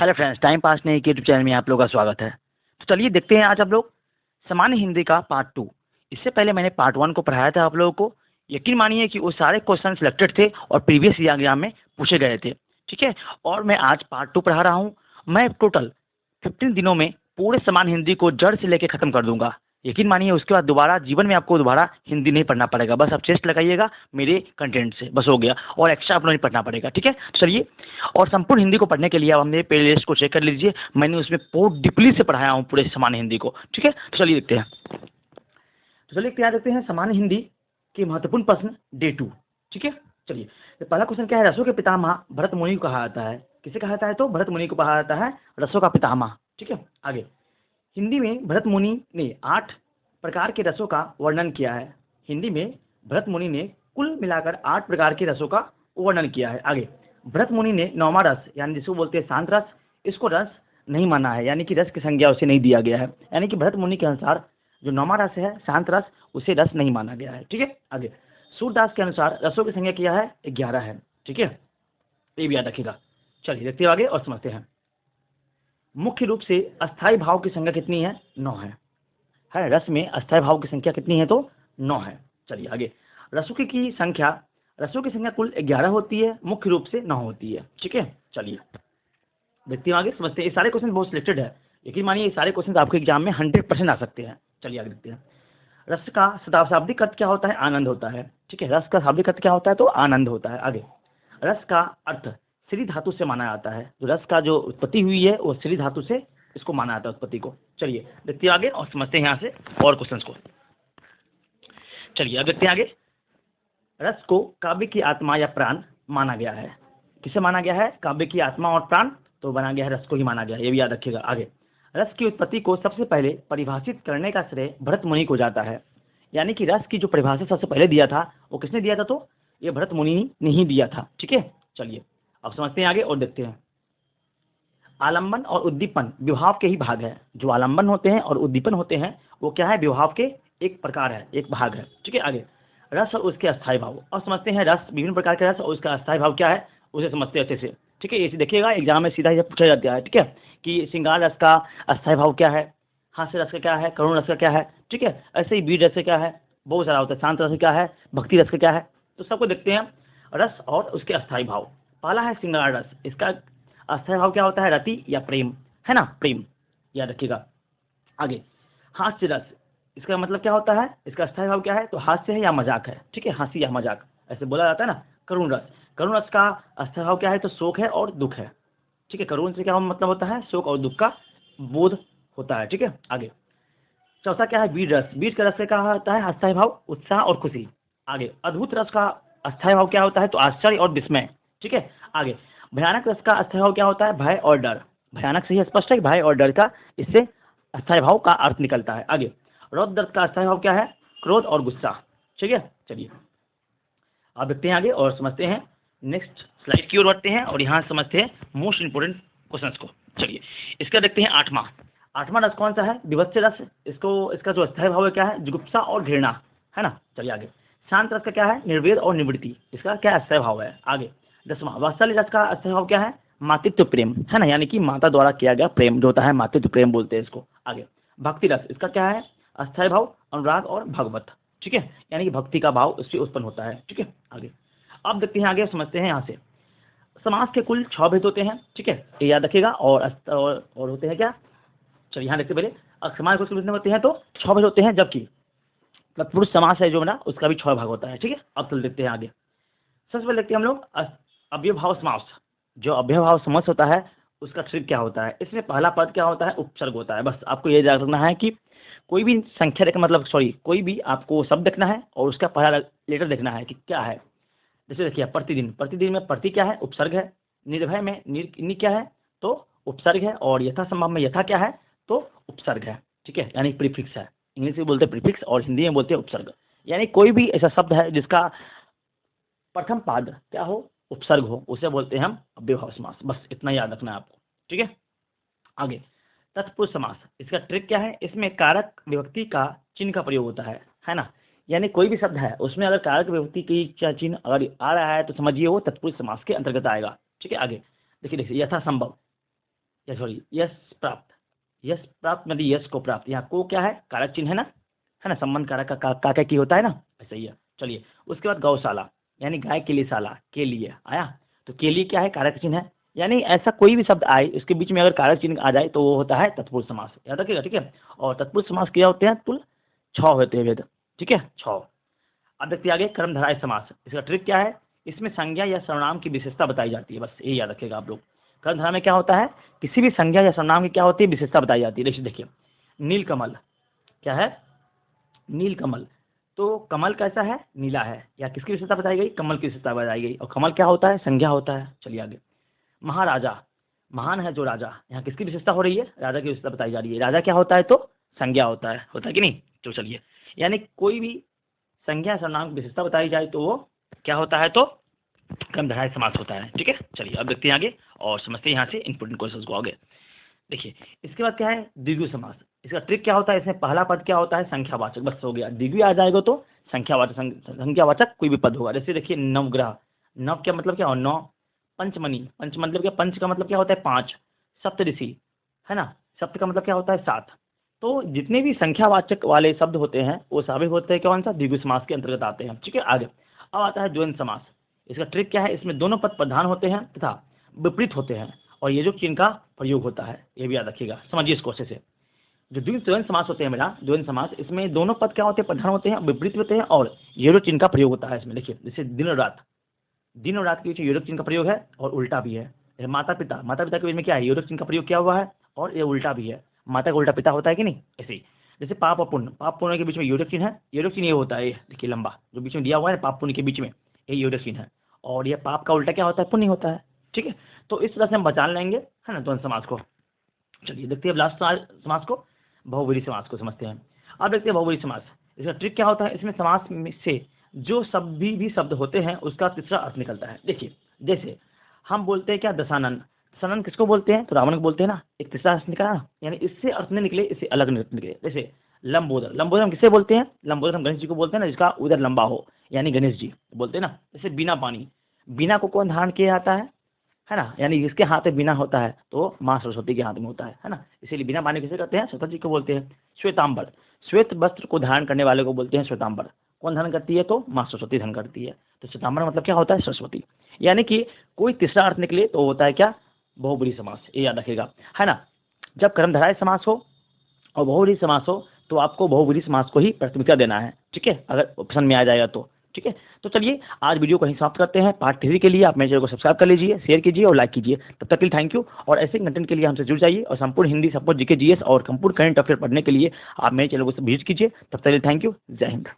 Hello friends, time pass नहीं के YouTube channel में आप लोगों का स्वागत है। तो चलिए देखते हैं आज आप लोग सामान्य हिंदी का पार्ट 2। इससे पहले मैंने पार्ट 1 को पढ़ाया था आप लोगों को। यकीन मानिए कि वो सारे क्वेश्चन सिलेक्टेड थे और प्रीवियस एग्जाम में पूछे गए थे। ठीक है, और मैं आज पार्ट 2 पढ़ा रहा हूँ। मैं टोटल 15 दिनों में पूरे सामान्य हिंदी को जड़ से लेकर ख़त्म कर दूंगा। यकीन मानिए उसके बाद दोबारा जीवन में आपको दोबारा हिंदी नहीं पढ़ना पड़ेगा। बस आप टेस्ट लगाइएगा मेरे कंटेंट से, बस हो गया। और एक्स्ट्रा आपको नहीं पढ़ना पड़ेगा। ठीक है, तो चलिए। और संपूर्ण हिंदी को पढ़ने के लिए आप मेरे प्ले लिस्ट को चेक कर लीजिए। मैंने उसमें बहुत डीपली से पढ़ाया हूँ पूरे सामान्य हिंदी को। ठीक है, तो चलिए देखते हैं। तो चलिए क्या देखते हैं सामान्य हिंदी के महत्वपूर्ण प्रश्न डे 2। ठीक है, चलिए। तो पहला क्वेश्चन क्या है? रसों के पितामह भरत मुनि को कहा जाता है। किसे कहा जाता है? तो भरत मुनि को कहा जाता है रसों का पितामह। ठीक है, आगे। हिंदी में भरत मुनि ने 8 प्रकार के रसों का वर्णन किया है। हिंदी में भरत मुनि ने कुल मिलाकर 8 प्रकार के रसों का वर्णन किया है। आगे। भरत मुनि ने 9वां रस यानी जिसको बोलते हैं शांत रस, इसको रस नहीं माना है, यानी कि रस की संज्ञा उसे नहीं दिया गया है। यानी कि भरत मुनि के अनुसार जो 9वां रस है शांत रस, उसे रस नहीं माना गया है। ठीक है, आगे। सूरदास के अनुसार रसों की संख्या क्या है? 11 है। ठीक है, ये भी याद रखिएगा। चलिए देखते हैं आगे और समझते हैं। मुख्य रूप से अस्थाई भाव की संख्या कितनी है? 9 है। रस में अस्थाई भाव की संख्या कितनी है? तो 9 है। चलिए आगे। रसों की संख्या कुल 11 होती है, मुख्य रूप से 9 होती है। ठीक है, चलिए देखते हैं आगे, समझते हैं। ये सारे क्वेश्चन बहुत सिलेक्टेड है। यकीन मानिए ये सारे क्वेश्चन आपके एग्जाम में 100% आ सकते हैं। चलिए आगे देखते हैं। रस का शाब्दिक अर्थ क्या होता है? आनंद होता है। ठीक है, रस का शाब्दिक अर्थ क्या होता है? तो आनंद होता है। आगे। रस का अर्थ श्री धातु से माना जाता है। जो रस का जो उत्पत्ति हुई है वो श्री धातु से इसको माना जाता है, उत्पत्ति को। चलिए देखते हैं आगे और समझते हैं यहाँ से और क्वेश्चंस को। चलिए अब देखते हैं आगे। रस को काव्य की आत्मा या प्राण माना गया है। किसे माना गया है? काव्य की आत्मा और प्राण, तो बना गया है रस को ही माना गया है। ये भी याद रखिएगा। आगे। रस की उत्पत्ति को सबसे पहले परिभाषित करने का श्रेय भरत मुनि को जाता है। यानी कि रस की जो परिभाषा सबसे पहले दिया था वो किसने दिया था? तो ये भरत मुनि ने ही दिया था। ठीक है, चलिए अब समझते हैं आगे और देखते हैं। आलंबन और उद्दीपन विभाव के ही भाग है। जो आलंबन होते हैं और उद्दीपन होते हैं वो क्या है? विभाव के एक प्रकार है, एक भाग है। ठीक है, आगे। रस और उसके अस्थायी भाव। अब समझते हैं रस, विभिन्न प्रकार के रस और उसका अस्थायी भाव क्या है उसे समझते हैं अच्छे से। ठीक है, ये देखिएगा एग्जाम में सीधा ये पूछा जाता है। ठीक है, कि श्रृंगार रस का अस्थायी भाव क्या है, हास्य रस का क्या है, करुण रस का क्या है। ठीक है, ऐसे ही वीर रस का क्या है, बहुत सारा होता है। शांत रस का क्या है, भक्ति रस का क्या है, तो सबको देखते हैं। रस और उसके अस्थायी भाव। पहला है श्रृंगार रस। इसका अस्थायी भाव क्या होता है? रति या प्रेम, है ना, प्रेम, याद रखिएगा। आगे। हास्य रस, इसका मतलब क्या होता है? इसका अस्थायी भाव क्या है? तो हास्य है या मजाक है। ठीक है, हंसी या मजाक ऐसे बोला जाता है ना। करुण रस का अस्थायी भाव क्या है? तो शोक है और दुख है। ठीक है, करुण से क्या मतलब होता है? शोक और दुख का बोध होता है। ठीक है, आगे। चौथा क्या है? वीर का रस का क्या होता है? अस्थायी भाव उत्साह और खुशी। आगे। अद्भुत रस का अस्थायी भाव क्या होता है? तो आश्चर्य और विस्मय। ठीक है, आगे। भयानक रस का अस्थायी भाव क्या होता है? भय और डर। भयानक से ही स्पष्ट है कि भय और डर का इससे अस्थायी भाव का अर्थ निकलता है। आगे। रौद्र रस का अस्थायी भाव क्या है? क्रोध और गुस्सा। ठीक है, चलिए अब देखते हैं आगे और समझते हैं। नेक्स्ट स्लाइड की ओर बढ़ते हैं और यहाँ समझते हैं मोस्ट इंपोर्टेंट क्वेश्चंस को। चलिए इसका देखते हैं। आठवां रस कौन सा है? विभत्स्य रस। इसका जो अस्थायी भाव है क्या है? जुगुप्सा और घृणा, है ना। चलिए आगे। शांत रस का क्या है? निर्वेद और निवृत्ति। इसका क्या अस्थायी भाव है? आगे। 10वां वात्सल्य रस का अस्थायी भाव क्या है? मातृत्व प्रेम, है ना, यानी कि माता द्वारा किया गया प्रेम जो होता है मातृत्व प्रेम बोलते हैं इसको। आगे। भक्ति रस, इसका क्या है? अस्थायी भाव अनुराग और भगवत। ठीक है, यानी कि भक्ति का भाव इससे उत्पन्न होता है। ठीक है, आगे। अब देखते हैं आगे, समझते हैं यहाँ से। समास के कुल 6 भेद होते हैं। ठीक है, ये याद रखिएगा। और होते हैं क्या? चलिए यहाँ देखते पहले। समास के कुल कितने होते हैं? तो 6 भेद होते हैं, जबकि तत्पुरुष समास है जो ना उसका भी 6 भाग होता है। ठीक है, अब चल देखते हैं आगे। सबसे पहले देखते हैं हम लोग अव्ययभाव समास। जो अव्ययभाव समास होता है उसका ट्रिक क्या होता है? इसमें पहला पद क्या होता है? उपसर्ग होता है। बस आपको ये याद रखना है कि कोई भी संख्या देखना, मतलब कोई भी आपको शब्द देखना है और उसका पहला लेटर देखना है कि क्या है। जैसे देखिए प्रतिदिन में प्रति क्या है? उपसर्ग है। निर्भय में नि क्या है? तो उपसर्ग है। और यथासंभव में यथा क्या है? तो उपसर्ग है। ठीक है, यानी प्रीफिक्स है। इंग्लिश में बोलते हैं प्रीफिक्स और हिंदी में बोलते हैं उपसर्ग। यानी कोई भी ऐसा शब्द है जिसका प्रथम पाद क्या हो? उपसर्ग हो, उसे बोलते हैं हम अव्ययभाव समास। बस इतना याद रखना है आपको। ठीक है, आगे। तत्पुरुष समास, इसका ट्रिक क्या है? इसमें कारक विभक्ति का चिन्ह का प्रयोग होता है ना। यानी कोई भी शब्द है उसमें अगर कारक विभक्ति की चिन्ह अगर आ रहा है तो समझिए वो तत्पुरुष समास के अंतर्गत आएगा। ठीक है, आगे देखिए यथासंभव। या सॉरी यश प्राप्त, यश प्राप्त मतलब यश को प्राप्त, यहाँ को क्या है, कारक चिन्ह है ना, संबंध कारक का क्या की होता है ना, ऐसा ही है। चलिए उसके बाद गौशाला यानी गाय के लिए शाला, के लिए आया, तो के लिए क्या है, कारक चिन्ह है, यानी ऐसा कोई भी शब्द आए उसके बीच में अगर कारक चिन्ह आ जाए तो वो होता है तत्पुरुष समास, याद रखिएगा, ठीक है। और तत्पुरुष समास क्या होते हैं, कुल 6 होते हैं वेद, ठीक है 6। अब देखते आगे कर्मधारय समास, इसका ट्रिक क्या है, इसमें संज्ञा या सर्वनाम की विशेषता बताई जाती है, बस यही याद रखिएगा आप लोग। कर्मधारय में क्या होता है, किसी भी संज्ञा या सर्वनाम की क्या होती है, विशेषता बताई जाती है। देखिए नीलकमल क्या है, नीलकमल, तो कमल कैसा है, नीला है, या किसकी विशेषता बताई गई, कमल की विशेषता बताई गई, और कमल क्या होता है, संज्ञा होता है। चलिए आगे महाराजा, महान है जो राजा, यहाँ किसकी विशेषता हो रही है, राजा की विशेषता बताई जा रही है, राजा क्या होता है, तो संज्ञा होता है कि नहीं। तो चलिए यानी कोई भी संज्ञा सर्वनाम की विशेषता बताई जाए तो वो क्या होता है, तो कर्मधारय समास होता है, ठीक है। चलिए अब देखते हैं आगे और समझते हैं यहाँ से इंपोर्टेंट क्वेश्चन को आगे। देखिए इसके बाद क्या है, द्विगु समास, इसका ट्रिक क्या होता है, इसमें पहला पद क्या होता है, संख्यावाचक, बस हो गया, द्विगु आ जाएगा तो संख्यावाचक, संख्यावाचक कोई भी पद होगा। जैसे देखिए नवग्रह, नव क्या मतलब क्या हो, 9, पंचमणि, पंच मतलब क्या, पंच का मतलब क्या होता है 5, सप्तऋषि है ना, सप्त का मतलब क्या होता है 7। तो जितने भी संख्यावाचक वाले शब्द होते हैं वो सभी होते हैं कौन सा, द्विगु समास के अंतर्गत आते हैं, ठीक है। आगे अब आता है द्वंद्व समास, इसका ट्रिक क्या है, इसमें दोनों पद प्रधान होते हैं तथा विपरीत होते हैं, और ये जो चिन्ह का प्रयोग होता है ये भी याद रखिएगा, समझिए इसको अच्छे से। जो द्वंद्व समास होते हैं मेरा, द्वंद्व समास, इसमें दोनों पद क्या होते हैं, प्रधान होते हैं, विपरीत होते हैं, और ये जो चिन्ह का प्रयोग होता है इसमें। देखिए जैसे दिन और रात, दिन और रात के बीच योजक चिन्ह का प्रयोग है और उल्टा भी है। जैसे माता पिता, माता पिता के बीच में क्या है, योजक चिन्ह का प्रयोग किया हुआ है और ये उल्टा भी है, माता का उल्टा पिता होता है कि नहीं, ऐसे ही। जैसे पाप और पुण्य, पाप पुण्य के बीच में योजक चिन्ह है, योजक चिन्ह ये होता है, ये देखिए लंबा जो बीच में दिया हुआ है पाप पुण्य के बीच में, ये योजक चिन्ह है, और ये पाप का उल्टा क्या होता है, पुण्य होता है, ठीक है। तो इस तरह से हम बचान लेंगे है ना द्वंद्व समास को। चलिए देखते हैं अब लास्ट समास को, बहुव्रीहि समास को समझते हैं। अब देखते हैं बहुव्रीहि समास, इसका ट्रिक क्या होता है, इसमें समास में से जो सभी भी शब्द होते हैं उसका तीसरा अर्थ निकलता है। देखिए जैसे हम बोलते हैं क्या, दशानन, दशानन किसको बोलते हैं, तो रावण को बोलते हैं ना, एक तीसरा अर्थ निकला ना, यानी इससे अर्थ नहीं निकले, इससे अलग निकले। जैसे लंबोदर, लंबोदर हम किससे बोलते हैं, लंबोदर हम गणेश जी को बोलते हैं ना, जिसका उधर लंबा हो, यानी गणेश जी बोलते हैं ना। जैसे बिना पानी, बिना को कौन धारण किया जाता है ना, यानी जिसके हाथ में बिना होता है तो माँ सरस्वती के हाथ में होता है ना, इसीलिए बिना पानी किसे कहते हैं, सरस्वती जी को बोलते हैं। श्वेतांबर, श्वेत वस्त्र को धारण करने वाले को बोलते हैं श्वेतांबर, कौन धारण करती है, तो माँ सरस्वती धारण करती है, तो श्वेतांबर मतलब क्या होता है, सरस्वती। यानी कि कोई तीसरा अर्थ निकले तो होता है क्या, बहुव्रीहि समास, ये याद रखेगा है ना। जब कर्मधारय समास हो और बहुव्रीहि समास हो तो आपको बहुव्रीहि समास को ही प्राथमिकता देना है, ठीक है, अगर ऑप्शन में आ जाएगा तो, ठीक है। तो चलिए आज वीडियो को यहीं समाप्त करते हैं। पार्ट 3 के लिए आप मेरे चैनल को सब्सक्राइब कर लीजिए, शेयर कीजिए और लाइक कीजिए। तब तक के लिए थैंक यू, और ऐसे कंटेंट के लिए हमसे जुड़ जाइए, और संपूर्ण हिंदी, संपूर्ण जीके जीएस और संपूर्ण करंट अफेयर पढ़ने के लिए आप मेरे चैनल को विजिट कीजिए। तब तक के लिए थैंक यू, जय हिंद।